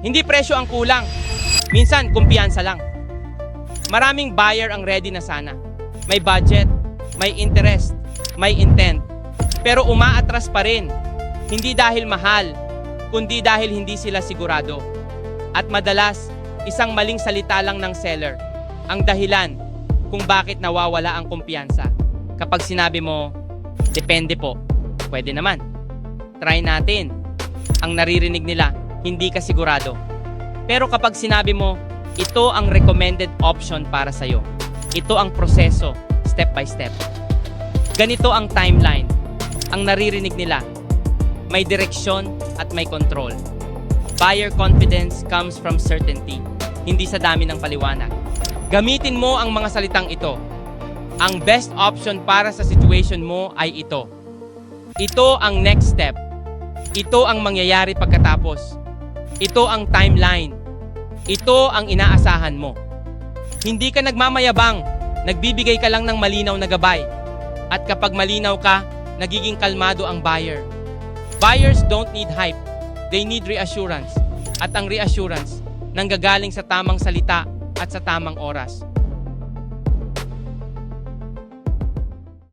Hindi presyo ang kulang. Minsan, kumpiyansa lang. Maraming buyer ang ready na sana. May budget, may interest, may intent. Pero umaatras pa rin. Hindi dahil mahal, kundi dahil hindi sila sigurado. At madalas, isang maling salita lang ng seller ang dahilan kung bakit nawawala ang kumpiyansa. Kapag sinabi mo, depende po, pwede naman. Try natin. Ang naririnig nila, hindi ka sigurado. Pero kapag sinabi mo, ito ang recommended option para sa'yo. Ito ang proseso, step by step. Ganito ang timeline. Ang naririnig nila, may direksyon at may control. Buyer confidence comes from certainty, hindi sa dami ng paliwanag. Gamitin mo ang mga salitang ito. Ang best option para sa situation mo ay ito. Ito ang next step. Ito ang mangyayari pagkatapos. Ito ang timeline. Ito ang inaasahan mo. Hindi ka nagmamayabang, nagbibigay ka lang ng malinaw na gabay. At kapag malinaw ka, nagiging kalmado ang buyer. Buyers don't need hype, they need reassurance. At ang reassurance, nanggagaling sa tamang salita at sa tamang oras.